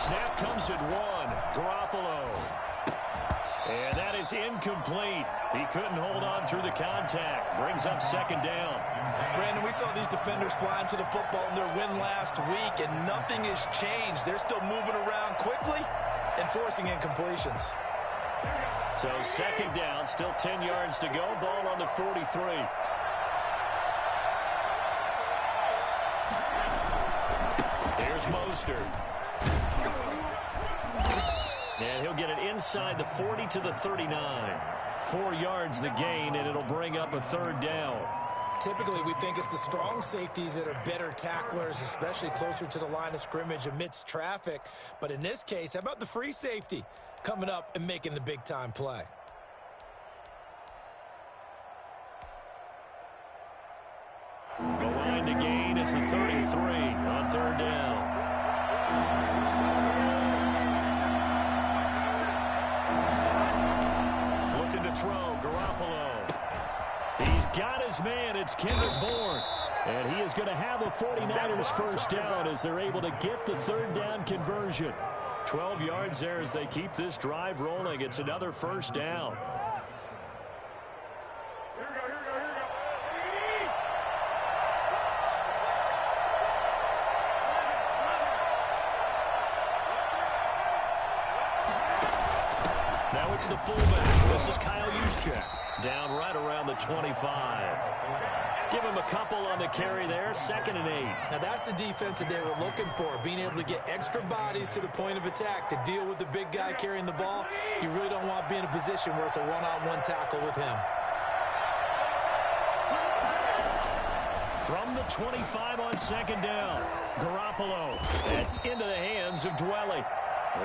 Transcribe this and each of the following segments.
Snap comes at one. Garoppolo. And that is incomplete. He couldn't hold on through the contact. Brings up second down. Brandon, we saw these defenders flying to the football in their win last week, and nothing has changed. They're still moving around quickly and forcing incompletions. So second down, still 10 yards to go. Ball on the 43. Here's Mostert. And he'll get it inside the 40 to the 39. 4 yards the gain, and it'll bring up a third down. Typically, we think it's the strong safeties that are better tacklers, especially closer to the line of scrimmage amidst traffic. But in this case, how about the free safety coming up and making the big-time play? The line to gain is the 33 on third down. Looking to throw, Garoppolo. He's got his man. It's Kendrick Bourne. And he is going to have a 49ers first down as they're able to get the third down conversion. 12 yards there as they keep this drive rolling. It's another first down. Now it's the fullback. This is Kyle Juszczyk. Down right around the 25. Give him a couple on the carry there. 2nd and 8. Now that's the defense that they were looking for, being able to get extra bodies to the point of attack to deal with the big guy carrying the ball. You really don't want to be in a position where it's a one-on-one tackle with him. From the 25 on second down, Garoppolo. That's into the hands of Dwelly.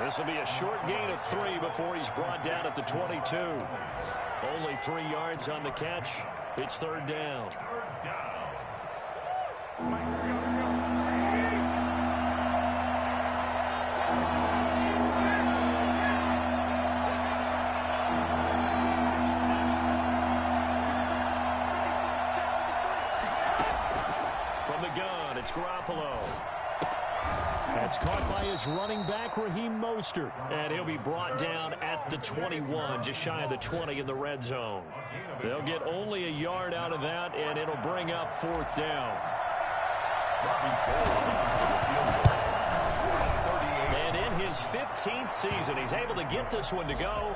This will be a short gain of 3 before he's brought down at the 22. Only 3 yards on the catch. It's third down. From the gun, it's Garoppolo. That's caught by his running back, Raheem Mostert. And he'll be brought down at the 21, just shy of the 20 in the red zone. They'll get only a yard out of that, and it'll bring up fourth down. And in his 15th season, he's able to get this one to go.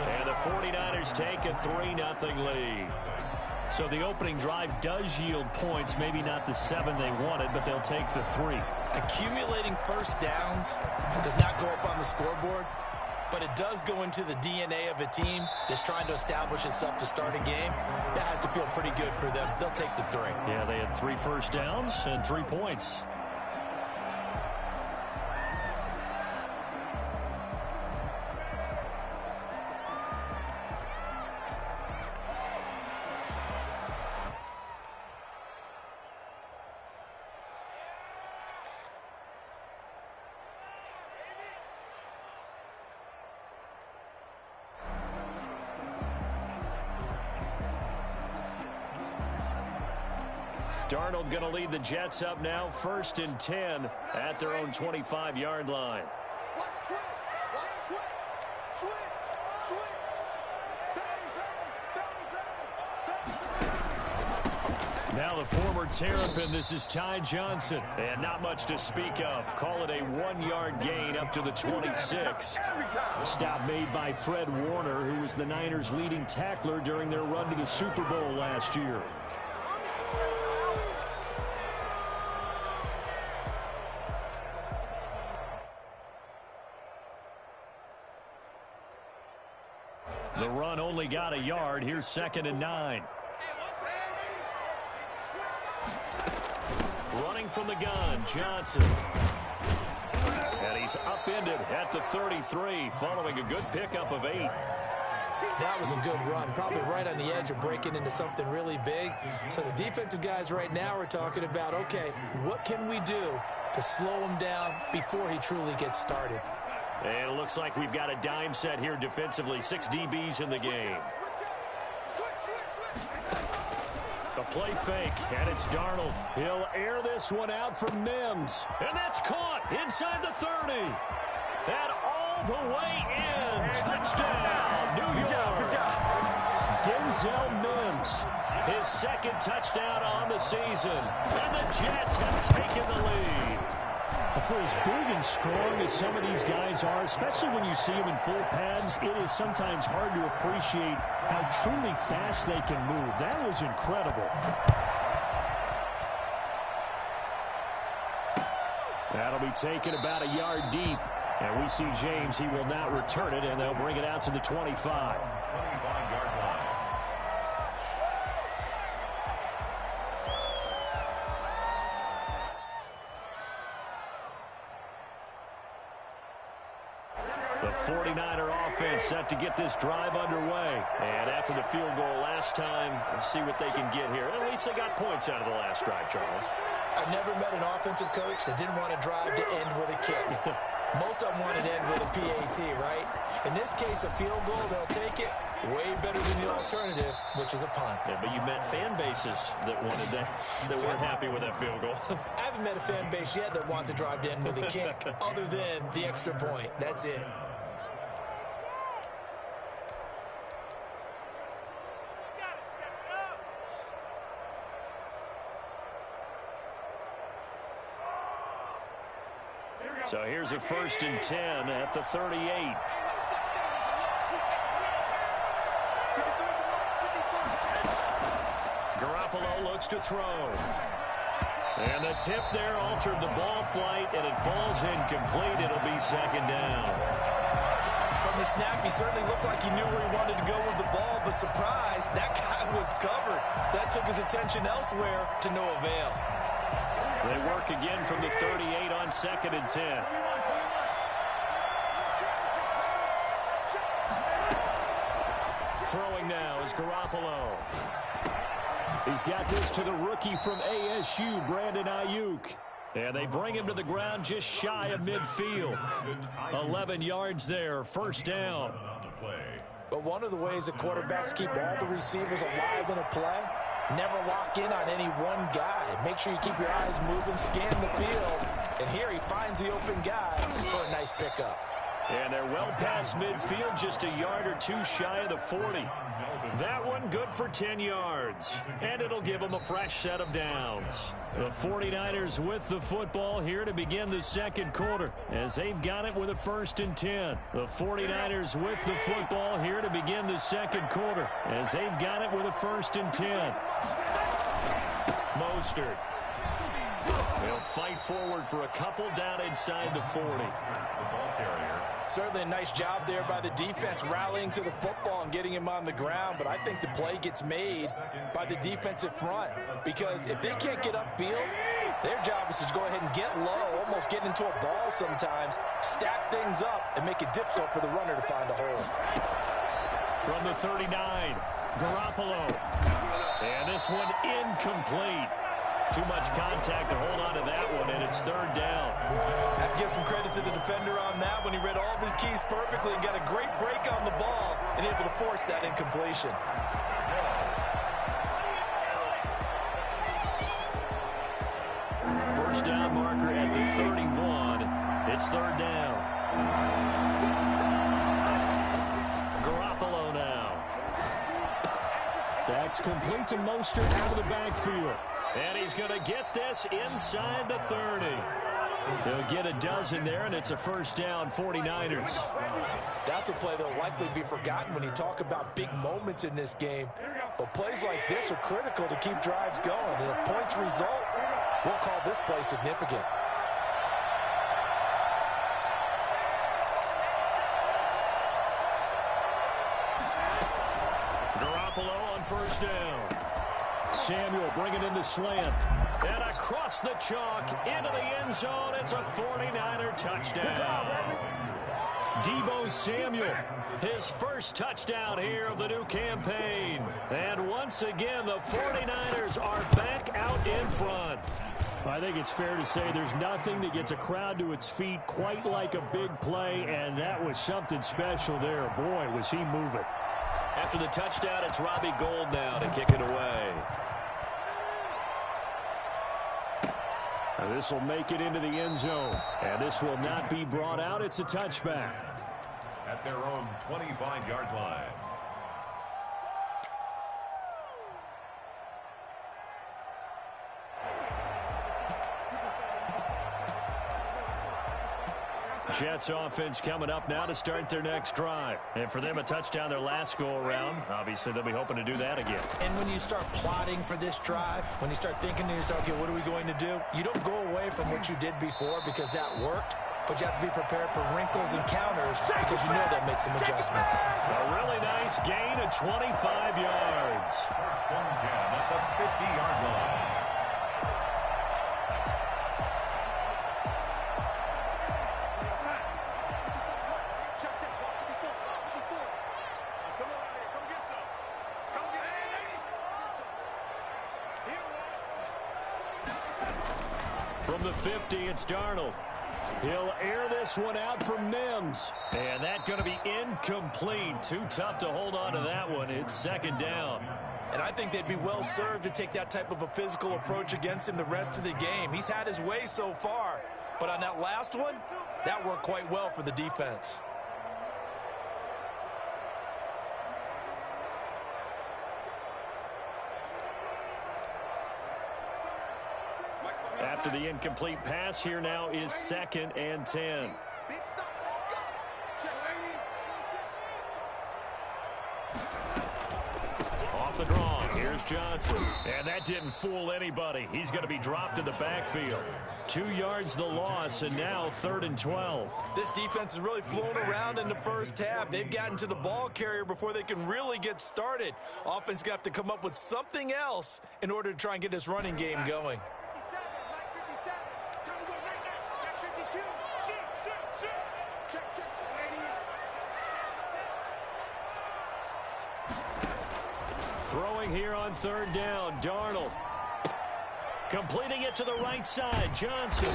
And the 49ers take a 3-0 lead. So the opening drive does yield points, maybe not the 7 they wanted, but they'll take the 3. Accumulating first downs does not go up on the scoreboard, but it does go into the DNA of a team that's trying to establish itself to start a game. That has to feel pretty good for them. They'll take the 3. Yeah, they had 3 first downs and 3 points. Darnold going to lead the Jets up now, 1st and 10 at their own 25-yard line. Now the former Terrapin, this is Ty Johnson. And not much to speak of. Call it a 1-yard gain up to the 26. Stop made by Fred Warner, who was the Niners' leading tackler during their run to the Super Bowl last year. The run only got a yard. Here's 2nd and 9. Running from the gun, Johnson. And he's upended at the 33, following a good pickup of 8. That was a good run, probably right on the edge of breaking into something really big. So the defensive guys right now are talking about, okay, what can we do to slow him down before he truly gets started? And it looks like we've got a dime set here defensively. 6 DBs in the game. A play fake, and it's Darnold. He'll air this one out for Mims, and that's caught inside the 30. And all the way in. Touchdown, New York. Denzel Mims, his second touchdown on the season, and the Jets have taken the lead. For as big and strong as some of these guys are, especially when you see them in full pads, it is sometimes hard to appreciate how truly fast they can move. That was incredible. That'll be taken about a yard deep. And we see James, he will not return it, and they'll bring it out to the 25. 25-yard line. The 49er offense set to get this drive underway. And after the field goal last time, we'll see what they can get here. At least they got points out of the last drive, Charles. I've never met an offensive coach that didn't want to drive to end with a kick. Most of them want to end with a PAT, right? In this case, a field goal, they'll take it. Way better than the alternative, which is a punt. Yeah, but you met fan bases that wanted that weren't happy with that field goal. I haven't met a fan base yet that wants to drive to end with a kick, other than the extra point. That's it. So here's a 1st and 10 at the 38. Garoppolo looks to throw. And the tip there altered the ball flight, and it falls incomplete. It'll be 2nd down. From the snap, he certainly looked like he knew where he wanted to go with the ball, but surprise, that guy was covered. So that took his attention elsewhere to no avail. They work again from the 38 on 2nd and 10. Throwing now is Garoppolo. He's got this to the rookie from ASU, Brandon Ayuk. And they bring him to the ground just shy of midfield. 11 yards there, 1st down. But one of the ways that quarterbacks keep all the receivers alive in a play, never lock in on any one guy. Make sure you keep your eyes moving, scan the field. And here he finds the open guy for a nice pickup. And they're well past midfield, just a yard or two shy of the 40. That one good for 10 yards. And it'll give them a fresh set of downs. The 49ers with the football here to begin the 2nd quarter, as they've got it with a 1st and 10. The 49ers with the football here to begin the 2nd quarter, as they've got it with a 1st and 10. Mostert. They'll fight forward for a couple down inside the 40. Certainly a nice job there by the defense rallying to the football and getting him on the ground, but I think the play gets made by the defensive front, because if they can't get upfield, their job is to go ahead and get low, almost get into a ball sometimes, stack things up, and make it difficult for the runner to find a hole. From the 39, Garoppolo. And this one incomplete. Too much contact to hold on to that one, and it's 3rd down. I have to give some credit to the defender on that when he read all of his keys perfectly and got a great break on the ball and able to force that incompletion. First down marker at the 31. It's 3rd down. Garoppolo now. That's complete to Mostert out of the backfield. And he's going to get this inside the 30. They'll get a dozen there, and it's a 1st down, 49ers. That's a play that'll likely be forgotten when you talk about big moments in this game. But plays like this are critical to keep drives going. And if points result, we'll call this play significant. Garoppolo on 1st down. Samuel bringing in the slant. And across the chalk into the end zone. It's a 49er touchdown. Deebo Samuel, his first touchdown here of the new campaign. And once again, the 49ers are back out in front. I think it's fair to say there's nothing that gets a crowd to its feet quite like a big play, and that was something special there. Boy, was he moving. After the touchdown, it's Robbie Gould now to kick it away. This will make it into the end zone. And this will not be brought out. It's a touchback. At their own 25-yard line. Jets offense coming up now to start their next drive. And for them, a touchdown their last go-around. Obviously, they'll be hoping to do that again. And when you start plotting for this drive, when you start thinking to yourself, okay, what are we going to do? You don't go away from what you did before because that worked, but you have to be prepared for wrinkles and counters because you know that makes some adjustments. A really nice gain of 25 yards. First and 10 at the 50-yard line. From the 50, it's Darnold. He'll air this one out from Mims. And that's going to be incomplete. Too tough to hold on to that one. It's second down. And I think they'd be well served to take that type of a physical approach against him the rest of the game. He's had his way so far. But on that last one, that worked quite well for the defense. After the incomplete pass, here now is second and 10. Off the draw, here's Johnson. And that didn't fool anybody. He's going to be dropped in the backfield. 2 yards the loss, and now 3rd and 12. This defense has really flown around in the first half. They've gotten to the ball carrier before they can really get started. Offense is going to have to come up with something else in order to try and get this running game going. Throwing here on 3rd down, Darnold. Completing it to the right side, Johnson.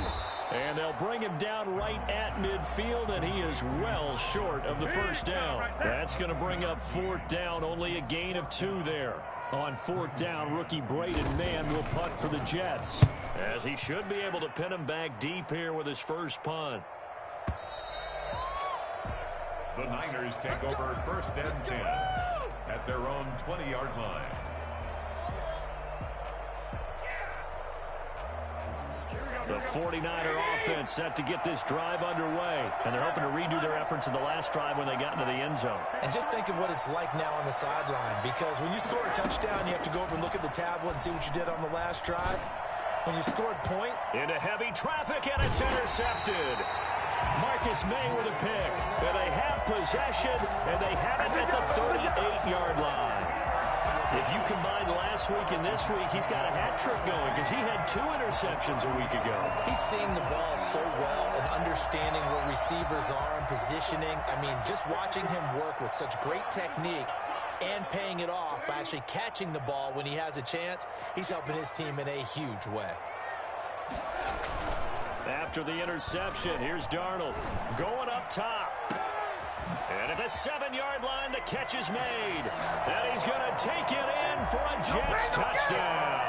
And they'll bring him down right at midfield, and he is well short of the first down. That's going to bring up 4th down, only a gain of 2 there. On 4th down, rookie Braden Mann will punt for the Jets, as he should be able to pin him back deep here with his first punt. The Niners take over 1st and 10 at their own 20-yard line. The 49er offense set to get this drive underway, and they're hoping to redo their efforts in the last drive when they got into the end zone. And just think of what it's like now on the sideline, because when you score a touchdown, you have to go over and look at the tablet and see what you did on the last drive. When you scored point, into heavy traffic, and it's intercepted. Marcus May with a pick, and they have possession, and they have it at the 38-yard line. If you combine last week and this week, he's got a hat trick going because he had 2 interceptions a week ago. He's seeing the ball so well and understanding where receivers are and positioning. I mean, just watching him work with such great technique and paying it off by actually catching the ball when he has a chance, he's helping his team in a huge way. After the interception, here's Darnold going up top. And at the 7-yard line, the catch is made. And he's going to take it in for a Jets touchdown.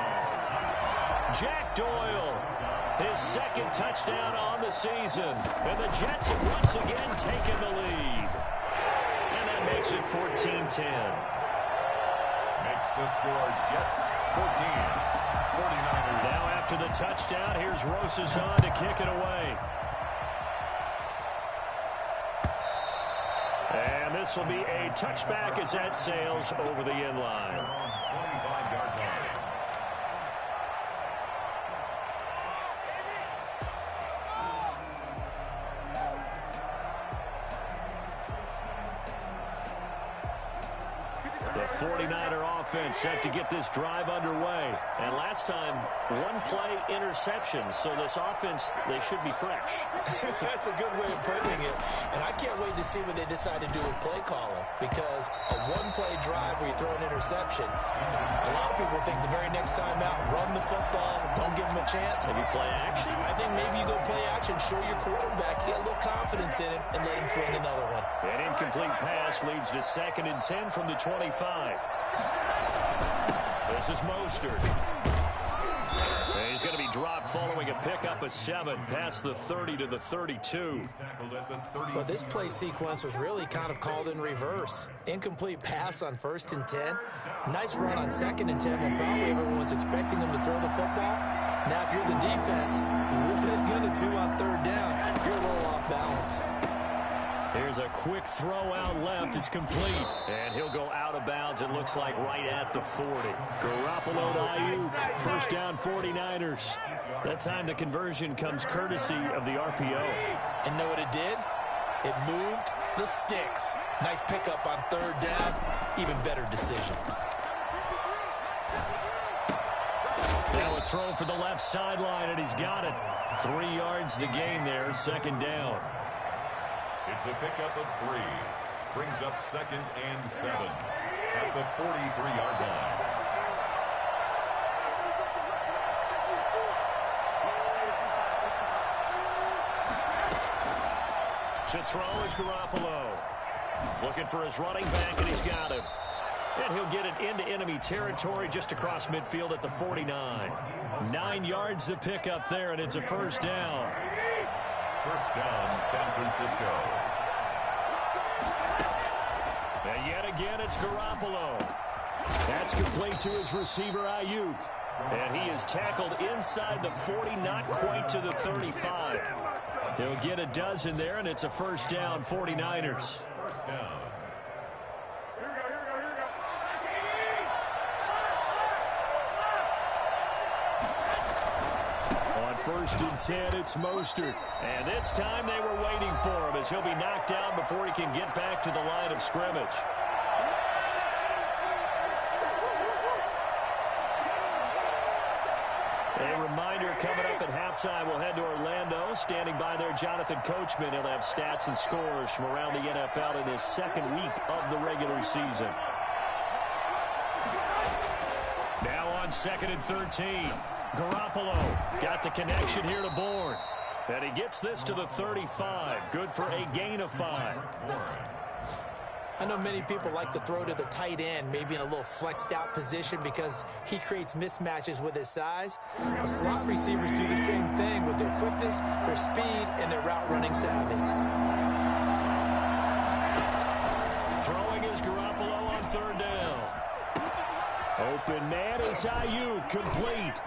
Jack Doyle, his 2nd touchdown on the season. And the Jets have once again taken the lead. And that makes it 14-10. Makes the score Jets 14. 49ers. Now after the touchdown, here's Rosas on to kick it away. And this will be a touchback as that sails over the end line. 25-yard line. The 49er offense set to get this drive underway. And last time, 1-play interception. So this offense, they should be fresh. That's a good way of putting it. And I can't wait to see what they decide to do with play calling, because a 1-play drive where you throw an interception, a lot of people think the very next time out, run the football, don't give them a chance. Maybe play action? I think maybe you go play action, show your quarterback, get a little confidence in him, and let him fling another one. An incomplete pass leads to 2nd and 10 from the 25. This is Mostert. He's he's going to be dropped following a pickup of 7 past the 30 to the 32. Well, this play sequence was really kind of called in reverse. Incomplete pass on 1st and 10. Nice run on 2nd and 10 when probably everyone was expecting him to throw the football. Now, if you're the defense, what are they going to do on 3rd down? You're a little off balance. Here's a quick throw out left. It's complete. And he'll go out of bounds, it looks like, right at the 40. Garoppolo to Ayuk. First down, 49ers. That time the conversion comes courtesy of the RPO. And know what it did? It moved the sticks. Nice pickup on 3rd down. Even better decision. Now a throw for the left sideline, and he's got it. 3 yards the gain there, 2nd down. It's a pickup of 3. Brings up 2nd and 7 at the 43-yard line. To throw is Garoppolo. Looking for his running back, and he's got him. And he'll get it into enemy territory just across midfield at the 49. 9 yards to pick up there, and it's a 1st down. 1st down, San Francisco. And yet again, it's Garoppolo. That's complete to his receiver, Ayuk. And he is tackled inside the 40, not quite to the 35. He'll get a dozen there, and it's a 1st down, 49ers. 1st down. On 1st and 10, it's Mostert. And this time they were waiting for him as he'll be knocked down before he can get back to the line of scrimmage. A reminder coming up at halftime, we'll head to Orlando. Standing by there, Jonathan Coachman. He'll have stats and scores from around the NFL in his 2nd week of the regular season. Now on 2nd and 13. Garoppolo got the connection here to Bourne. And he gets this to the 35. Good for a gain of 5. I know many people like to throw to the tight end, maybe in a little flexed out position because he creates mismatches with his size. But slot receivers do the same thing with their quickness, their speed, and their route running savvy. Throwing is Garoppolo on 3rd down. Open man is Ayuk, complete.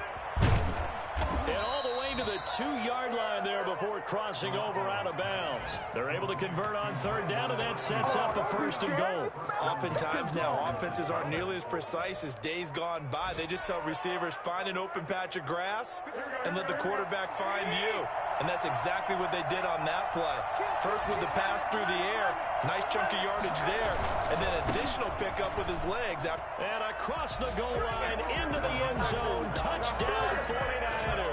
And all the way to the 2-yard line there before crossing over out of bounds. They're able to convert on 3rd down, and that sets up a 1st and goal. Oftentimes now, offenses aren't nearly as precise as days gone by. They just tell receivers, find an open patch of grass and let the quarterback find you. And that's exactly what they did on that play. First with the pass through the air, nice chunk of yardage there, and then additional pickup with his legs. And across the goal line, into the end zone, touchdown 49ers.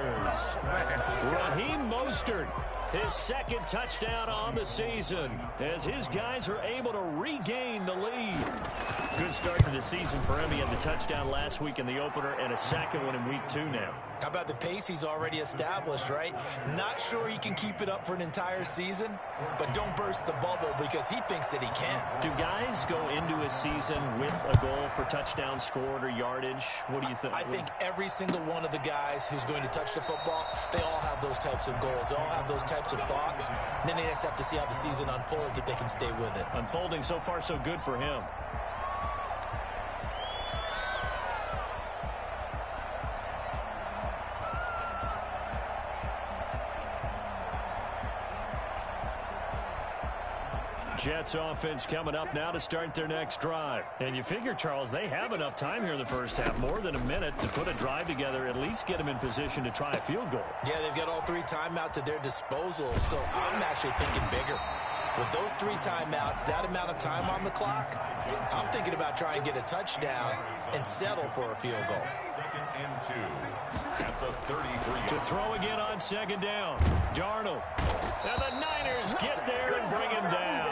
Raheem Mostert, his 2nd touchdown on the season, as his guys are able to regain the lead. Good start to the season for him. He had the touchdown last week in the opener and a 2nd one in week 2 now. How about the pace he's already established, right? Not sure he can keep it up for an entire season, but don't burst the bubble because he thinks that he can. Do guys go into a season with a goal for touchdown scored or yardage? What do you think? I think every single one of the guys who's going to touch the football, they all have those types of goals. They all have those types of thoughts. And then they just have to see how the season unfolds if they can stay with it. Unfolding so far so good for him. Jets offense coming up now to start their next drive. And you figure, Charles, they have enough time here in the first half, more than a minute, to put a drive together, at least get them in position to try a field goal. Yeah, they've got all 3 timeouts at their disposal, so I'm actually thinking bigger. With those 3 timeouts, that amount of time on the clock, I'm thinking about trying to get a touchdown and settle for a field goal. 2nd and 2 at the 33. To throw again on 2nd down. Darnold. And the Niners get there and bring him down.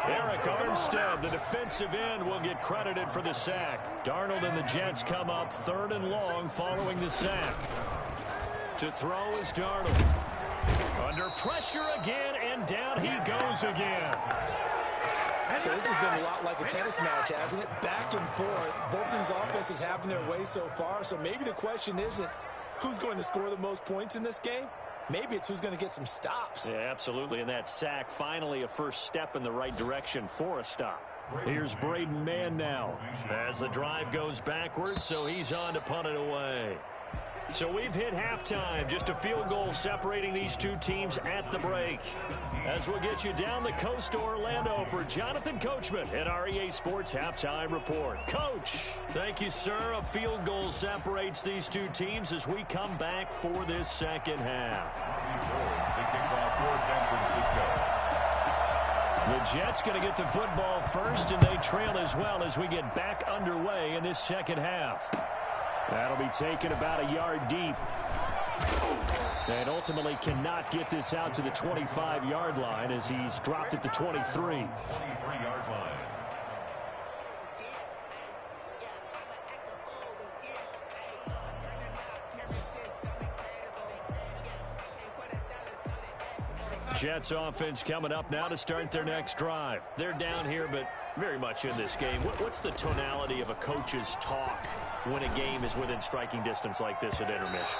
Eric Armstead, the defensive end, will get credited for the sack. Darnold and the Jets come up 3rd and long following the sack. To throw is Darnold. Under pressure again, and down he goes again. So this has been a lot like a tennis match, hasn't it? Back and forth. Both of these offenses having their way so far, so maybe the question isn't, who's going to score the most points in this game? Maybe it's who's going to get some stops. Yeah, absolutely. And that sack, finally a first step in the right direction for a stop. Here's Braden Mann now as the drive goes backwards, so he's on to punt it away. So we've hit halftime, just a field goal separating these two teams at the break. As we'll get you down the coast to Orlando for Jonathan Coachman at our EA Sports Halftime Report. Coach, thank you, sir. A field goal separates these two teams as we come back for this second half. The Jets going to get the football first, and they trail as well as we get back underway in this second half. That'll be taken about a yard deep. And ultimately cannot get this out to the 25-yard line as he's dropped at the 23. 23-yard line. Jets offense coming up now to start their next drive. They're down here, but very much in this game. What's the tonality of a coach's talk when a game is within striking distance like this at intermission?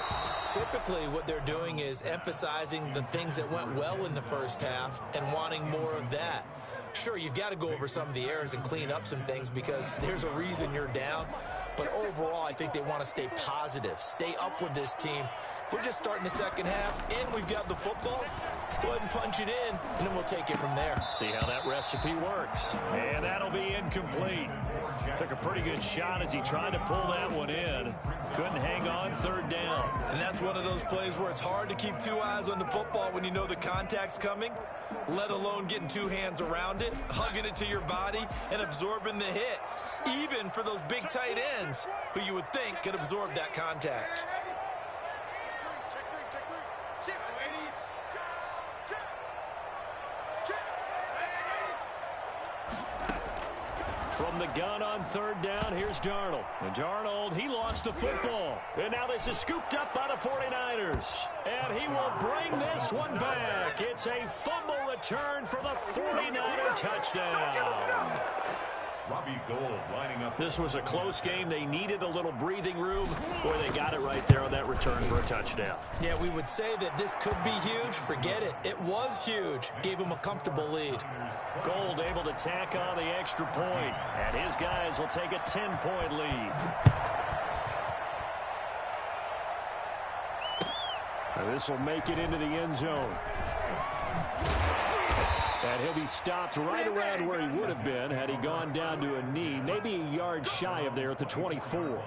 Typically, what they're doing is emphasizing the things that went well in the first half and wanting more of that. Sure, you've got to go over some of the errors and clean up some things because there's a reason you're down. But overall, I think they want to stay positive, stay up with this team. We're just starting the second half, and we've got the football. Let's go ahead and punch it in, and then we'll take it from there. See how that recipe works. And that'll be incomplete. Took a pretty good shot as he tried to pull that one in. Couldn't hang on, third down. And that's one of those plays where it's hard to keep two eyes on the football when you know the contact's coming, let alone getting two hands around it, hugging it to your body, and absorbing the hit, even for those big tight ends who you would think could absorb that contact. From the gun on third down, here's Darnold. And Darnold, he lost the football. And now this is scooped up by the 49ers. And he will bring this one back. It's a fumble return for the 49er touchdown. Robbie Gould lining up. This was a close game. They needed a little breathing room. Boy, they got it right there on that return for a touchdown. Yeah, we would say that this could be huge. Forget it. It was huge. Gave him a comfortable lead. Gould able to tack on the extra point, and his guys will take a 10-point lead. This will make it into the end zone. And he'll be stopped right around where he would have been had he gone down to a knee, maybe a yard shy of there at the 24.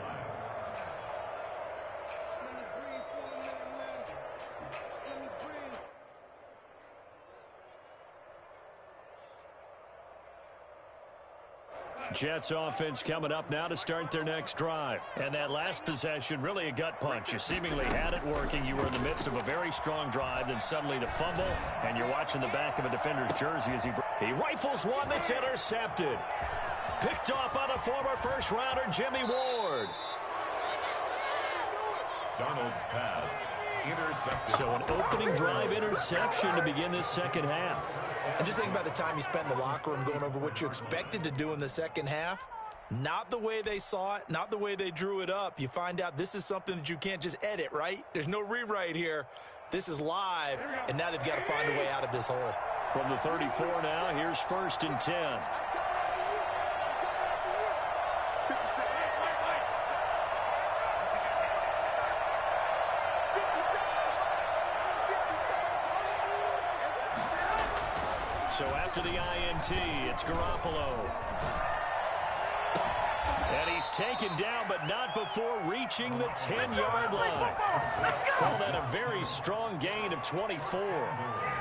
Jets offense coming up now to start their next drive. And that last possession, really a gut punch. You seemingly had it working. You were in the midst of a very strong drive, then suddenly the fumble, and you're watching the back of a defender's jersey as he rifles one that's intercepted. Picked off by the former first-rounder Jimmy Ward. Darnold's pass intercepted. So an opening drive interception to begin this second half. And just think about the time you spent in the locker room going over what you expected to do in the second half. Not the way they saw it, not the way they drew it up. You find out this is something that you can't just edit, right? There's no rewrite here. This is live, and now they've got to find a way out of this hole. From the 34 now, here's 1st and 10. So after the INT, it's Garoppolo. And he's taken down, but not before reaching the 10-yard line. Call that a very strong gain of 24.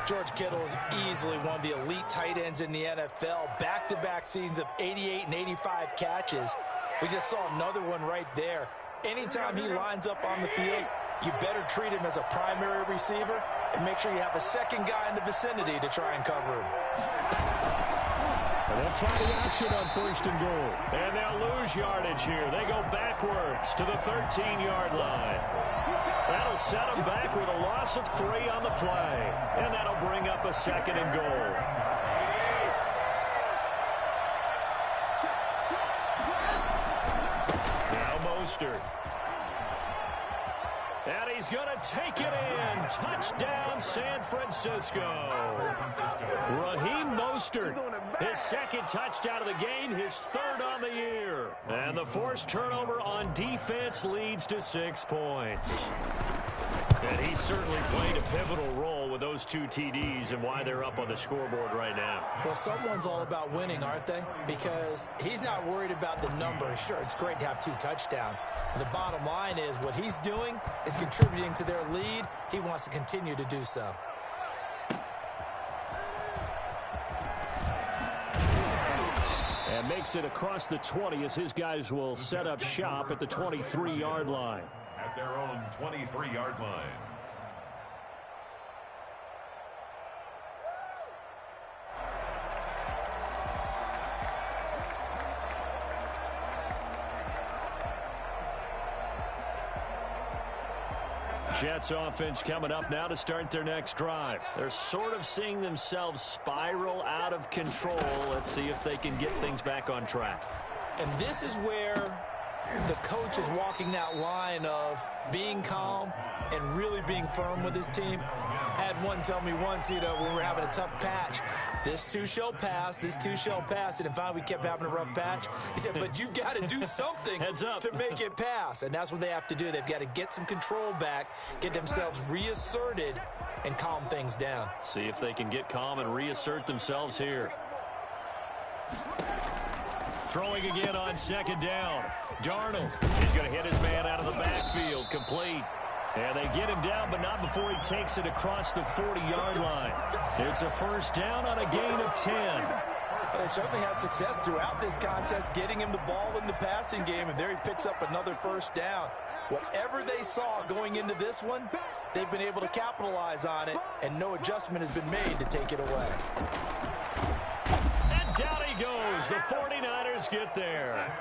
George Kittle is easily one of the elite tight ends in the NFL. Back-to-back seasons of 88 and 85 catches. We just saw another one right there. Anytime he lines up on the field, you better treat him as a primary receiver and make sure you have a second guy in the vicinity to try and cover him. And they'll try the option on 1st and goal. And they'll lose yardage here. They go backwards to the 13-yard line. That'll set them back with a loss of 3 on the play. And that'll bring up a 2nd and goal. Now Mostert. And he's going to take it in. Touchdown, San Francisco. Raheem Mostert, his second touchdown of the game, his third on the year. And the forced turnover on defense leads to 6 points. And he certainly played a pivotal role with those 2 TDs and why they're up on the scoreboard right now. Well, someone's all about winning, aren't they? Because he's not worried about the number. Sure, it's great to have 2 touchdowns. And the bottom line is what he's doing is contributing to their lead. He wants to continue to do so. And makes it across the 20 as his guys will set up shop at the 23-yard line. At their own 23-yard line. Jets offense coming up now to start their next drive. They're sort of seeing themselves spiral out of control. Let's see if they can get things back on track. And this is where the coach is walking that line of being calm and really being firm with his team. I had one tell me once, when we were having a tough patch, this too shall pass, this too shall pass. And finally we kept having a rough patch. He said, but you got to do something to make it pass. And that's what they have to do. They've got to get some control back, get themselves reasserted, and calm things down. See if they can get calm and reassert themselves here. Throwing again on second down. Darnold is going to hit his man out of the backfield. Complete. And they get him down, but not before he takes it across the 40-yard line. It's a first down on a gain of 10. Well, they certainly had success throughout this contest, getting him the ball in the passing game, and there he picks up another first down. Whatever they saw going into this one, they've been able to capitalize on it, and no adjustment has been made to take it away. And down he goes. The 49ers get there.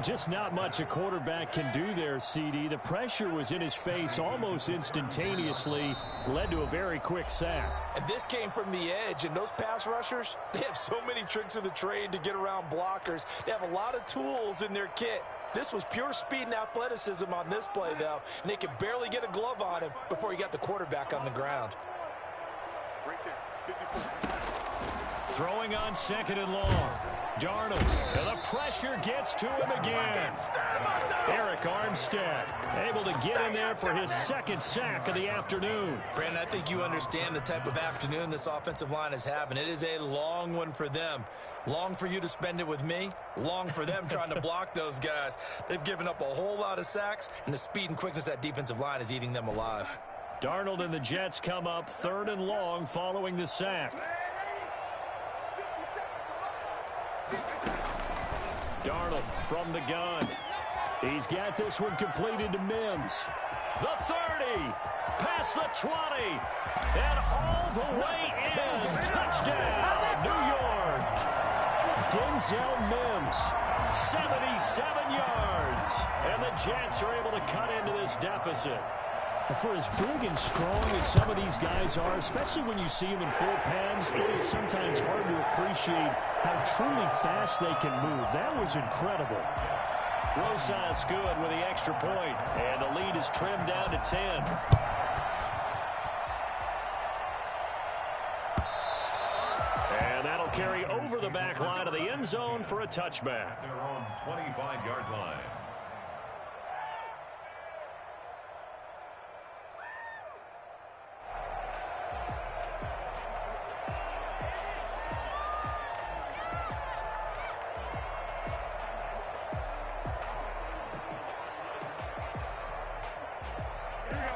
Just not much a quarterback can do there, CD. The pressure was in his face almost instantaneously, led to a very quick sack. And this came from the edge, and those pass rushers, they have so many tricks of the trade to get around blockers. They have a lot of tools in their kit. This was pure speed and athleticism on this play, though, and they could barely get a glove on him before he got the quarterback on the ground. Throwing on second and long. Darnold, and the pressure gets to him again. Arik Armstead able to get in there for his second sack of the afternoon. Brandon, I think you understand the type of afternoon this offensive line is having. It is a long one for them. Long for you to spend it with me. Long for them trying to block those guys. They've given up a whole lot of sacks, and the speed and quickness of that defensive line is eating them alive. Darnold and the Jets come up third and long following the sack. Darnold from the gun. He's got this one completed to Mims. The 30, past the 20, and all the way in. Touchdown, New York. Denzel Mims, 77 yards. And the Jets are able to cut into this deficit. For as big and strong as some of these guys are, especially when you see them in full pads, it is sometimes hard to appreciate how truly fast they can move. That was incredible. Rosas good with the extra point, and the lead is trimmed down to 10. And that'll carry over the back line of the end zone for a touchback. Their own 25-yard line.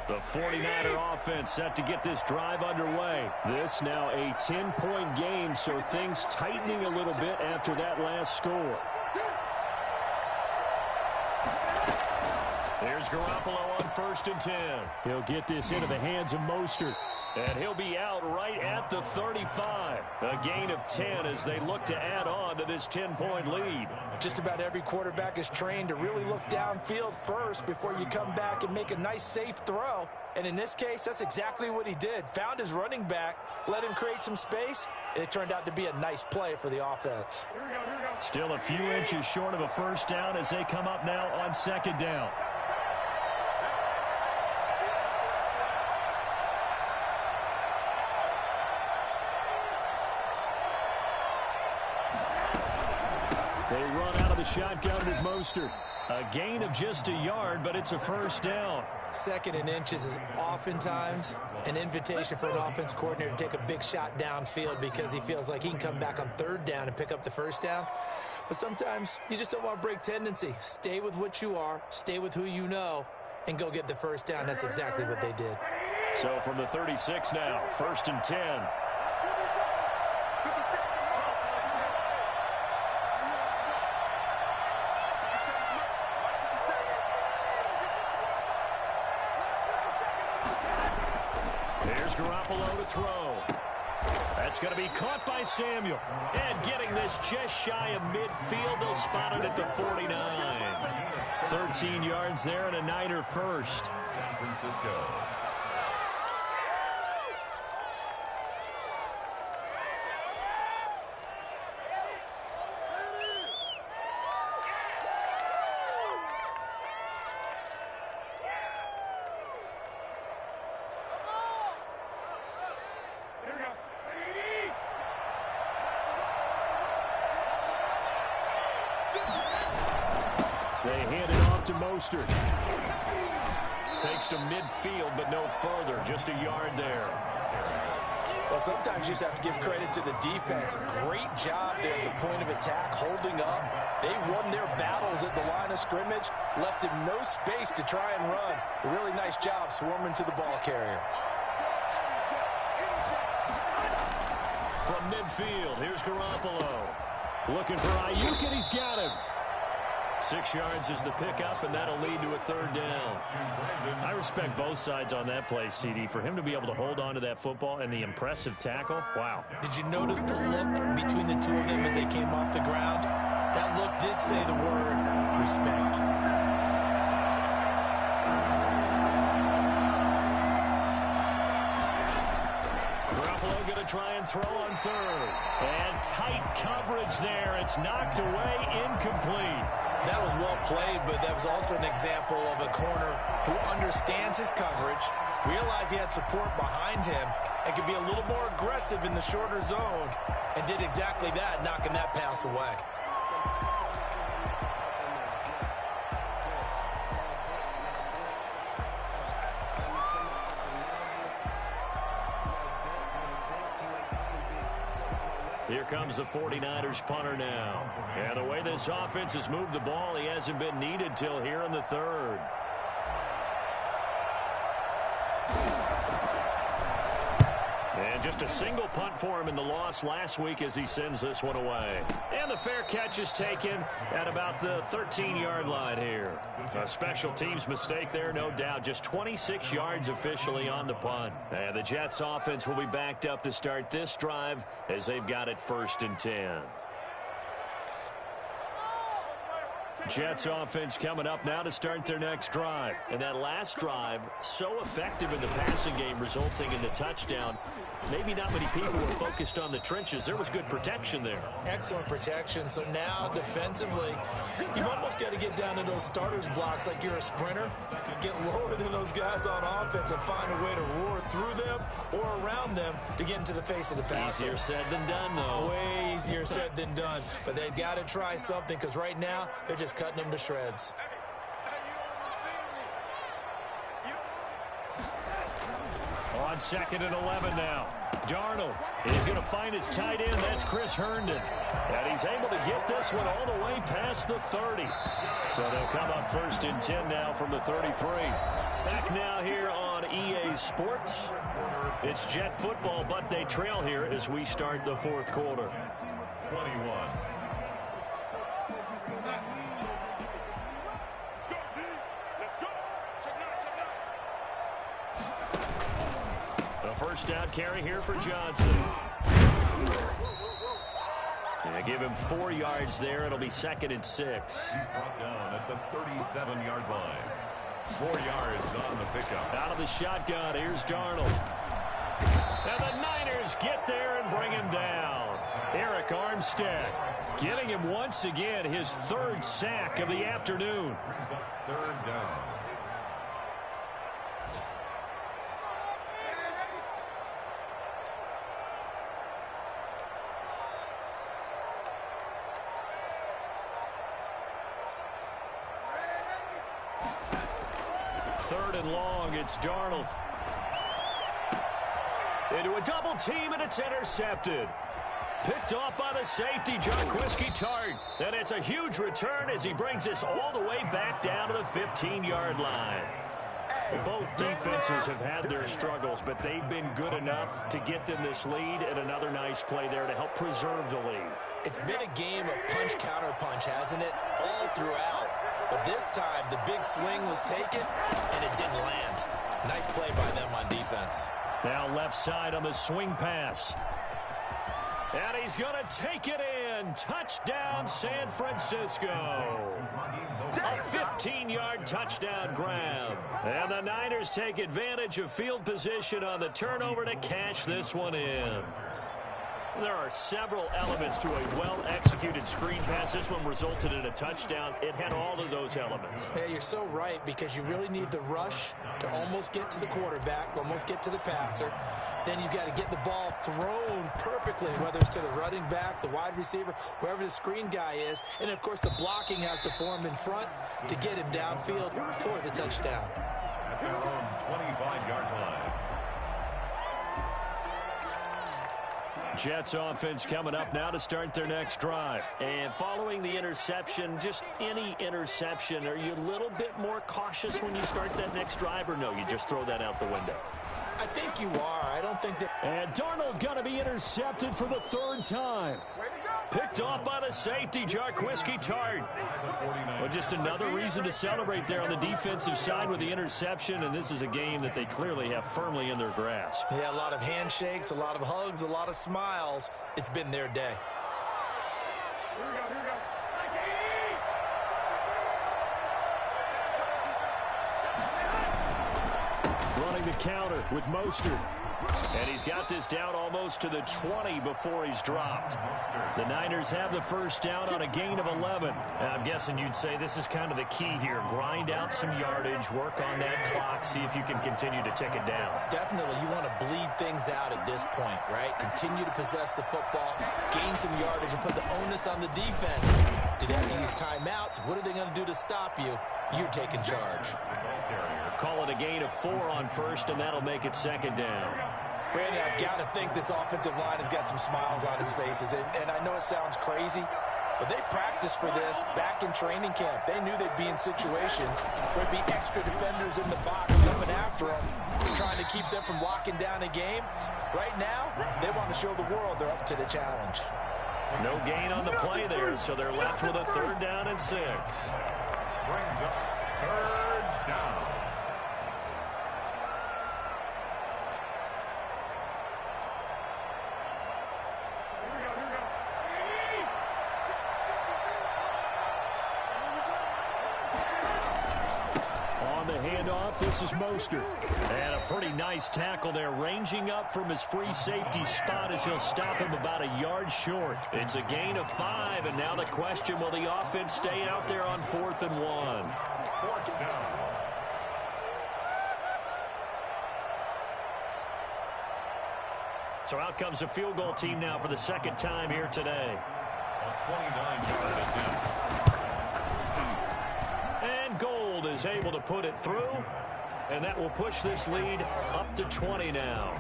The 49er offense set to get this drive underway. This now a 10-point game, so things tightening a little bit after that last score. Here's Garoppolo on 1st and 10. He'll get this into the hands of Mostert. And he'll be out right at the 35. A gain of 10 as they look to add on to this 10-point lead. Just about every quarterback is trained to really look downfield first before you come back and make a nice, safe throw. And in this case, that's exactly what he did. Found his running back, let him create some space, and it turned out to be a nice play for the offense. Still a few inches short of a first down as they come up now on 2nd down. They run out of the shotgun with Mostert. A gain of just a yard, but it's a first down. 2nd and inches is oftentimes an invitation for an offense coordinator to take a big shot downfield because he feels like he can come back on 3rd down and pick up the first down. But sometimes you just don't want to break tendency. Stay with what you are, stay with who you know, and go get the first down. That's exactly what they did. So from the 36 now, 1st and 10. Here's Garoppolo to throw. That's going to be caught by Samuel. And getting this just shy of midfield, they'll spot it at the 49. 13 yards there and a Niner first. San Francisco. They hand it off to Mostert. Takes to midfield, but no further. Just a yard there. Well, sometimes you just have to give credit to the defense. Great job there at the point of attack, holding up. They won their battles at the line of scrimmage, left him no space to try and run. A really nice job swarming to the ball carrier. From midfield, here's Garoppolo. Looking for Ayuk, and he's got him. 6 yards is the pickup, and that'll lead to a 3rd down. I respect both sides on that play, CD. For him to be able to hold on to that football and the impressive tackle, wow. Did you notice the look between the two of them as they came off the ground? That look did say the word respect. Garoppolo going to try and throw on 3rd. And tight coverage there. It's knocked away, incomplete. That was well played, but that was also an example of a corner who understands his coverage, realized he had support behind him, and could be a little more aggressive in the shorter zone, and did exactly that, knocking that pass away. Here comes the 49ers punter now. And the way this offense has moved the ball, he hasn't been needed till here in the 3rd. And just a single punt for him in the loss last week as he sends this one away. And the fair catch is taken at about the 13-yard line here. A special teams mistake there, no doubt. Just 26 yards officially on the punt. And the Jets offense will be backed up to start this drive as they've got it 1st and 10. Jets offense coming up now to start their next drive. And that last drive, so effective in the passing game, resulting in the touchdown. Maybe not many people were focused on the trenches. There was good protection there. Excellent protection. So now defensively, you've almost got to get down to those starters blocks like you're a sprinter. Get lower than those guys on offense and find a way to roar through them or around them to get into the face of the passer. Easier said than done, though. Way easier said than done. But they've got to try something because right now they're just cutting them to shreds. On 2nd and 11 now. Darnold is going to find his tight end. That's Chris Herndon. And he's able to get this one all the way past the 30. So they'll come up 1st and 10 now from the 33. Back now here on EA Sports. It's Jet football, but they trail here as we start the 4th quarter. 21. First down carry here for Johnson. They give him 4 yards there. It'll be 2nd and 6. He's brought down at the 37-yard line. 4 yards on the pickup. Out of the shotgun, here's Darnold. And the Niners get there and bring him down. Eric Armstead getting him once again his 3rd sack of the afternoon. Brings up 3rd down. 3rd and long. It's Darnold. Into a double team, and it's intercepted. Picked off by the safety, Jaquiski Tartt. And it's a huge return as he brings this all the way back down to the 15-yard line. Both defenses have had their struggles, but they've been good enough to get them this lead, and another nice play there to help preserve the lead. It's been a game of punch-counter-punch, hasn't it? All throughout. But this time, the big swing was taken, and it didn't land. Nice play by them on defense. Now left side on the swing pass. And he's going to take it in. Touchdown, San Francisco. A 15-yard touchdown grab. And the Niners take advantage of field position on the turnover to cash this one in. There are several elements to a well-executed screen pass. This one resulted in a touchdown. It had all of those elements. Yeah, you're so right, because you really need the rush to almost get to the quarterback, almost get to the passer. Then you've got to get the ball thrown perfectly, whether it's to the running back, the wide receiver, whoever the screen guy is. And, of course, the blocking has to form in front to get him downfield for the touchdown. At their own 25-yard line. Jets offense coming up now to start their next drive. And following the interception, just any interception, are you a little bit more cautious when you start that next drive, or no, you just throw that out the window? I think you are. I don't think that... And Darnold going to be intercepted for the 3rd time. Picked off by the safety, Jaquiski Tartt. Well, just another reason to celebrate there on the defensive side with the interception, and this is a game that they clearly have firmly in their grasp. Yeah, a lot of handshakes, a lot of hugs, a lot of smiles. It's been their day. Running the counter with Mostert. And he's got this down almost to the 20 before he's dropped. The Niners have the first down on a gain of 11. I'm guessing you'd say this is kind of the key here. Grind out some yardage, work on that clock, see if you can continue to tick it down. Definitely, you want to bleed things out at this point, right? Continue to possess the football, gain some yardage, and put the onus on the defense. Do they have to use timeouts? What are they going to do to stop you? You're taking charge. Call it a gain of 4 on first, and that'll make it 2nd down. Brandon, I've got to think this offensive line has got some smiles on its faces. And I know it sounds crazy, but they practiced for this back in training camp. They knew they'd be in situations where there'd be extra defenders in the box coming after them, trying to keep them from locking down a game. Right now, they want to show the world they're up to the challenge. No gain on the play there, so they're left with a 3rd down and 6. Brings up 3rd down. This is Mostert. And a pretty nice tackle there, ranging up from his free safety spot as he'll stop him about a yard short. It's a gain of 5, and now the question, will the offense stay out there on 4th and 1? 4th down. So out comes a field goal team now for the 2nd time here today. A 29-yard attempt. And Gold is able to put it through, and that will push this lead up to 20 now.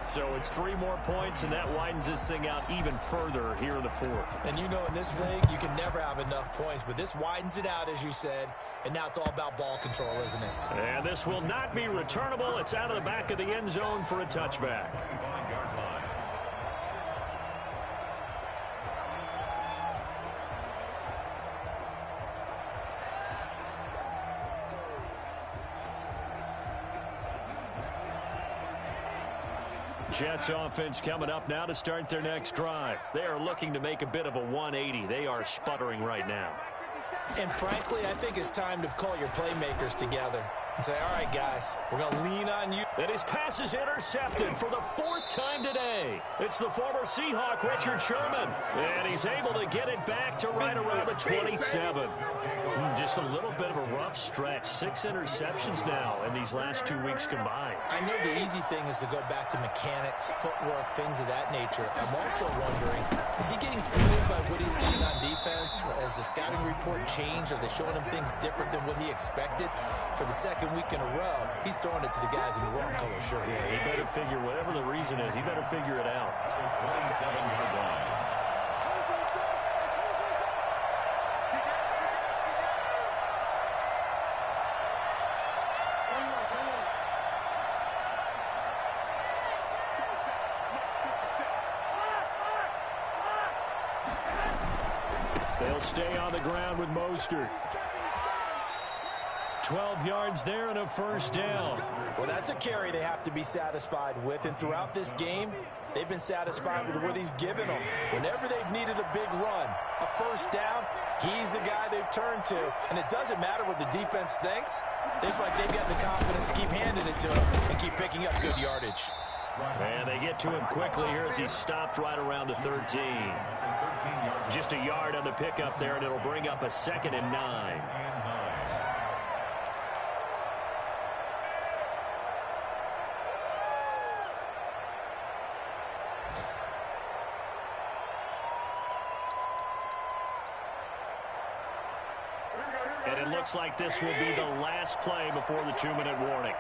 So it's 3 more points, and that widens this thing out even further here in the 4th. And you know, in this league, you can never have enough points, but this widens it out, as you said, and now it's all about ball control, isn't it? And this will not be returnable. It's out of the back of the end zone for a touchback. Jets offense coming up now to start their next drive. They are looking to make a bit of a 180. They are sputtering right now. And frankly, I think it's time to call your playmakers together and say, all right, guys, we're going to lean on you. And his pass is intercepted for the 4th time today. It's the former Seahawk, Richard Sherman. And he's able to get it back to right around the 27. Just a little bit of a rough stretch. 6 interceptions now in these last 2 weeks combined. I know the easy thing is to go back to mechanics, footwork, things of that nature. I'm also wondering, is he getting fooled by what he's seeing on defense? Has the scouting report changed? Are they showing him things different than what he expected? For the 2nd week in a row, he's throwing it to the guys in the wrong color shirts. Yeah, he better figure, whatever the reason is, he better figure it out. 27-yard line. They'll stay on the ground with Mostert. 12 yards there and a 1st down. Well, that's a carry they have to be satisfied with. And throughout this game, they've been satisfied with what he's given them. Whenever they've needed a big run, a 1st down, he's the guy they've turned to. And it doesn't matter what the defense thinks. They feel like they've got the confidence to keep handing it to him and keep picking up good yardage. And they get to him quickly here as he's stopped right around the 13. Just a yard on the pickup there, and it'll bring up a 2nd and 9. And it looks like this will be the last play before the 2-minute warning.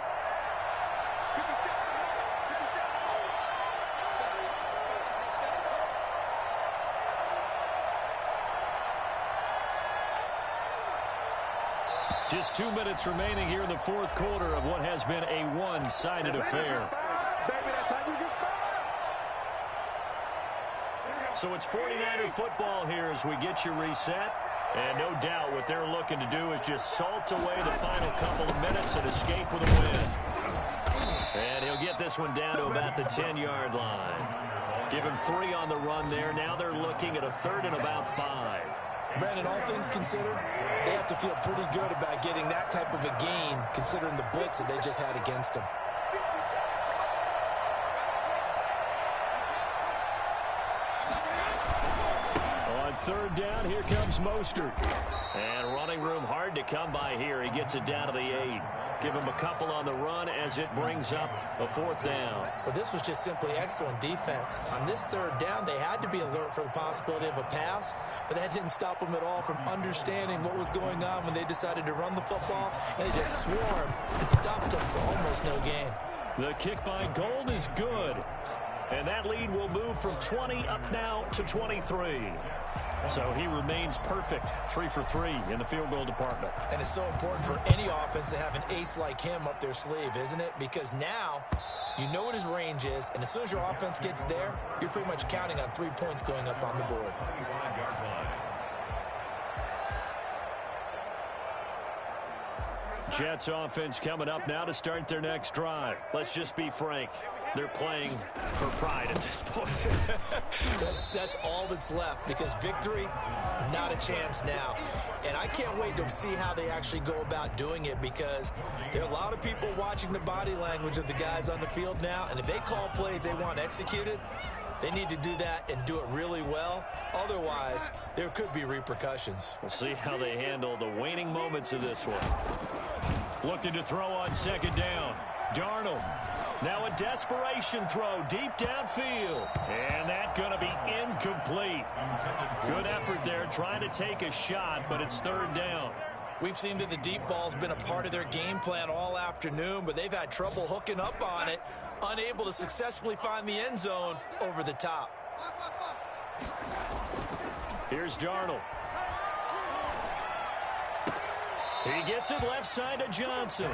Just 2 minutes remaining here in the 4th quarter of what has been a one-sided affair. So it's 49er football here as we get you reset. And no doubt what they're looking to do is just salt away the final couple of minutes and escape with a win. And he'll get this one down to about the 10-yard line. Give him 3 on the run there. Now they're looking at a 3rd and about 5. Brandon, all things considered, they have to feel pretty good about getting that type of a gain, considering the blitz that they just had against them. On 3rd down, here comes Mostert. And running room hard to come by here. He gets it down to the 8. Give him a couple on the run as it brings up a 4th down. Well, this was just simply excellent defense. On this 3rd down, they had to be alert for the possibility of a pass, but that didn't stop them at all from understanding what was going on when they decided to run the football, and they just swarmed and stopped them for almost no gain. The kick by Gold is good. And that lead will move from 20 up now to 23. So he remains perfect, 3 for 3 in the field goal department. And it's so important for any offense to have an ace like him up their sleeve, isn't it? Because now you know what his range is, and as soon as your offense gets there, you're pretty much counting on 3 points going up on the board. Jets offense coming up now to start their next drive. Let's just be frank. They're playing for pride at this point. That's all that's left, because victory, not a chance now. And I can't wait to see how they actually go about doing it, because there are a lot of people watching the body language of the guys on the field now, and if they call plays they want executed, they need to do that and do it really well. Otherwise, there could be repercussions. We'll see how they handle the waning moments of this one. Looking to throw on 2nd down. Darnold. Now a desperation throw deep downfield. And that's going to be incomplete. Good effort there trying to take a shot, but it's 3rd down. We've seen that the deep ball's been a part of their game plan all afternoon, but they've had trouble hooking up on it, unable to successfully find the end zone over the top. Here's Darnold. He gets it left side to Johnson.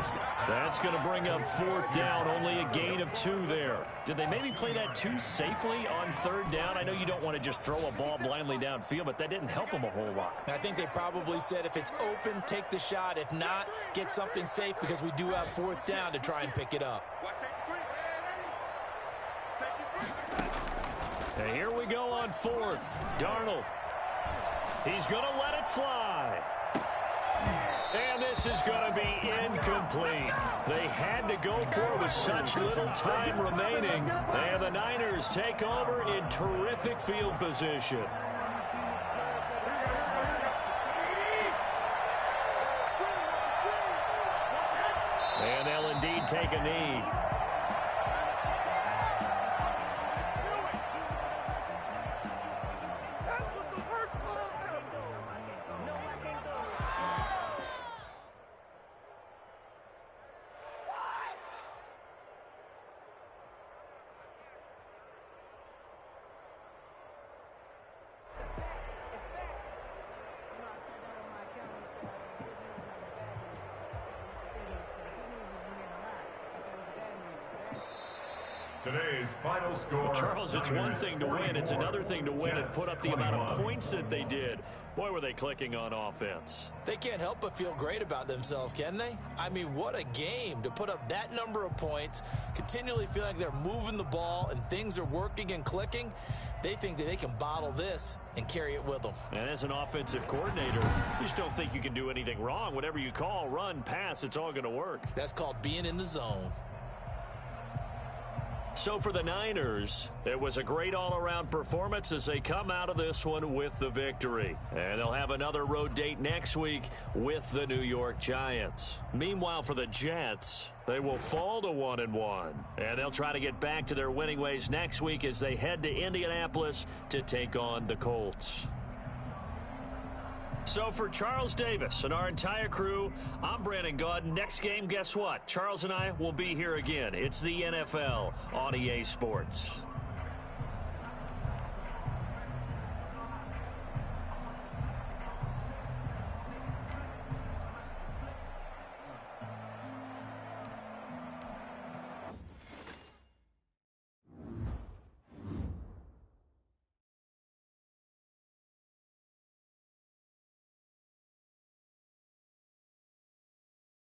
That's going to bring up 4th down, only a gain of 2 there. Did they maybe play that too safely on 3rd down? I know you don't want to just throw a ball blindly downfield, but that didn't help them a whole lot. I think they probably said if it's open, take the shot. If not, get something safe, because we do have 4th down to try and pick it up. And here we go on 4th. Darnold. He's going to let it fly. And this is going to be incomplete. They had to go for it with such little time remaining. And the Niners take over in terrific field position. And they'll indeed take a knee. Today's final score. Well, Charles, it's one thing to win. It's another thing to win and put up the amount of points that they did. Boy, were they clicking on offense. They can't help but feel great about themselves, can they? I mean, what a game to put up that number of points, continually feel like they're moving the ball and things are working and clicking. They think that they can bottle this and carry it with them. And as an offensive coordinator, you just don't think you can do anything wrong. Whatever you call, run, pass, it's all going to work. That's called being in the zone. So for the Niners, it was a great all-around performance as they come out of this one with the victory. And they'll have another road date next week with the New York Giants. Meanwhile, for the Jets, they will fall to 1-1. And they'll try to get back to their winning ways next week as they head to Indianapolis to take on the Colts. So for Charles Davis and our entire crew, I'm Brandon Gaudin. Next game, guess what? Charles and I will be here again. It's the NFL on EA Sports.